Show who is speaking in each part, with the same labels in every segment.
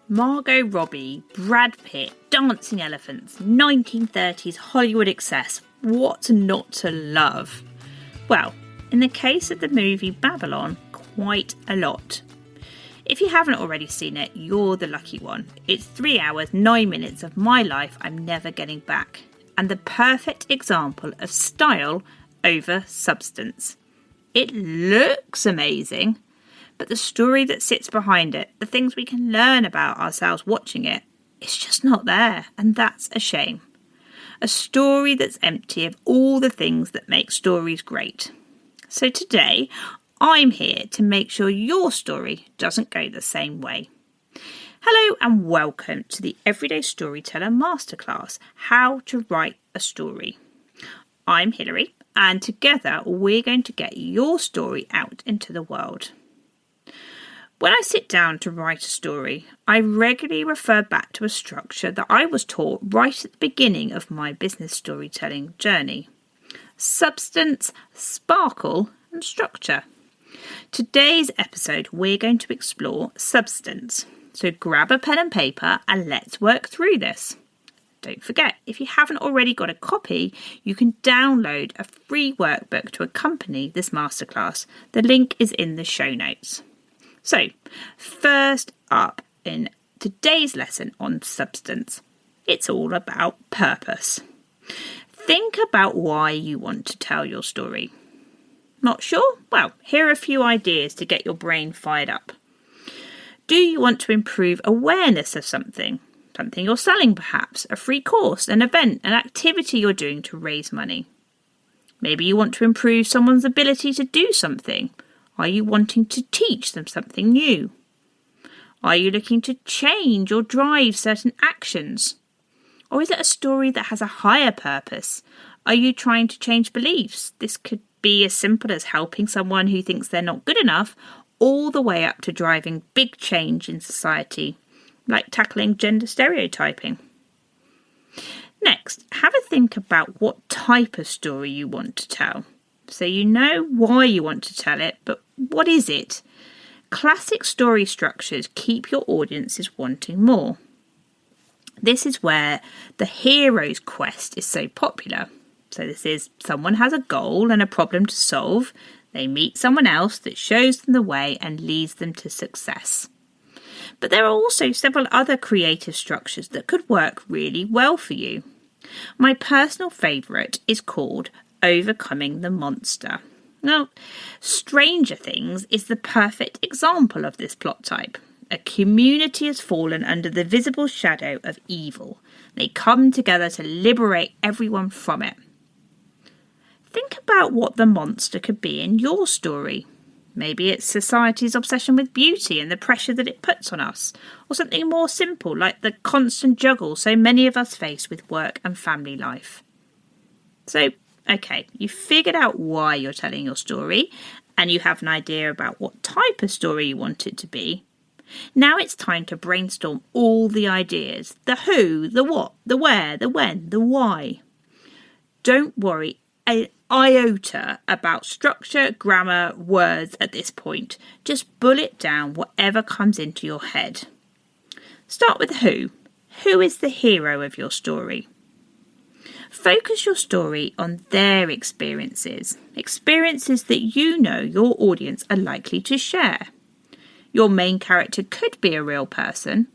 Speaker 1: Margot Robbie, Brad Pitt, dancing elephants, 1930s Hollywood excess. What not to love? Well, in the case of the movie Babylon, quite a lot. If you haven't already seen it, you're the lucky one. It's 3 hours, 9 minutes of my life I'm never getting back. And the perfect example of style over substance. It looks amazing, but the story that sits behind it, the things we can learn about ourselves watching it, it's just not there, and that's a shame. A story that's empty of all the things that make stories great. So today, I'm here to make sure your story doesn't go the same way. Hello and welcome to the Everyday Storyteller Masterclass, How to Write a Story. I'm Hilary, and together we're going to get your story out into the world. When I sit down to write a story, I regularly refer back to a structure that I was taught right at the beginning of my business storytelling journey. Substance, sparkle, and structure. Today's episode, we're going to explore substance. So grab a pen and paper and let's work through this. Don't forget, if you haven't already got a copy, you can download a free workbook to accompany this masterclass. The link is in the show notes. So, first up in today's lesson on substance, it's all about purpose. Think about why you want to tell your story. Not sure? Well, here are a few ideas to get your brain fired up. Do you want to improve awareness of something? Something you're selling perhaps, a free course, an event, an activity you're doing to raise money. Maybe you want to improve someone's ability to do something. Are you wanting to teach them something new? Are you looking to change or drive certain actions? Or is it a story that has a higher purpose? Are you trying to change beliefs? This could be as simple as helping someone who thinks they're not good enough, all the way up to driving big change in society, like tackling gender stereotyping. Next, have a think about what type of story you want to tell. So you know why you want to tell it, but what is it? Classic story structures keep your audiences wanting more. This is where the hero's quest is so popular. So this is someone has a goal and a problem to solve. They meet someone else that shows them the way and leads them to success. But there are also several other creative structures that could work really well for you. My personal favourite is called Overcoming the Monster. Now, Stranger Things is the perfect example of this plot type. A community has fallen under the visible shadow of evil. They come together to liberate everyone from it. Think about what the monster could be in your story. Maybe it's society's obsession with beauty and the pressure that it puts on us, or something more simple like the constant juggle so many of us face with work and family life. So, okay, you've figured out why you're telling your story, and you have an idea about what type of story you want it to be. Now it's time to brainstorm all the ideas, the who, the what, the where, the when, the why. Don't worry an iota about structure, grammar, words at this point. Just bullet down whatever comes into your head. Start with who. Who is the hero of your story? Focus your story on their experiences that you know your audience are likely to share. Your main character could be a real person,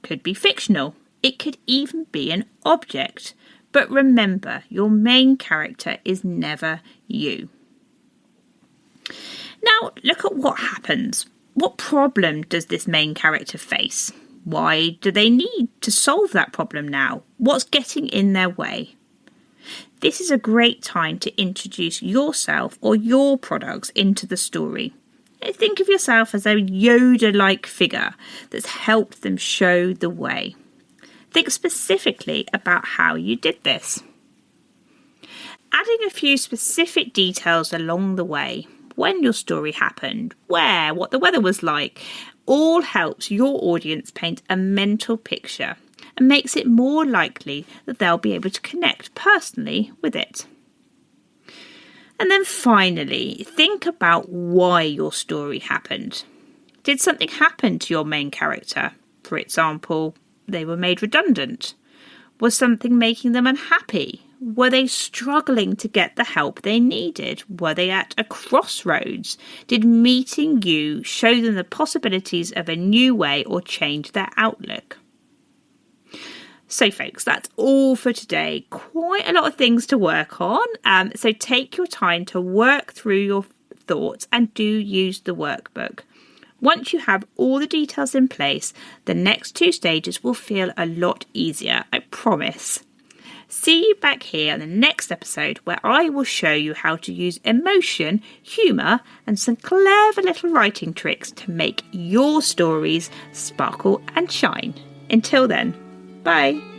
Speaker 1: could be fictional, it could even be an object. But remember, your main character is never you. Now, look at what happens. What problem does this main character face? Why do they need to solve that problem now? What's getting in their way? This is a great time to introduce yourself or your products into the story. Think of yourself as a Yoda-like figure that's helped them show the way. Think specifically about how you did this. Adding a few specific details along the way, when your story happened, where, what the weather was like, all helps your audience paint a mental picture and makes it more likely that they'll be able to connect personally with it. And then finally, think about why your story happened. Did something happen to your main character? For example, they were made redundant. Was something making them unhappy? Were they struggling to get the help they needed? Were they at a crossroads? Did meeting you show them the possibilities of a new way or change their outlook? So folks, that's all for today. Quite a lot of things to work on. So take your time to work through your thoughts and do use the workbook. Once you have all the details in place, the next 2 stages will feel a lot easier, I promise. See you back here on the next episode where I will show you how to use emotion, humour and some clever little writing tricks to make your stories sparkle and shine. Until then, bye.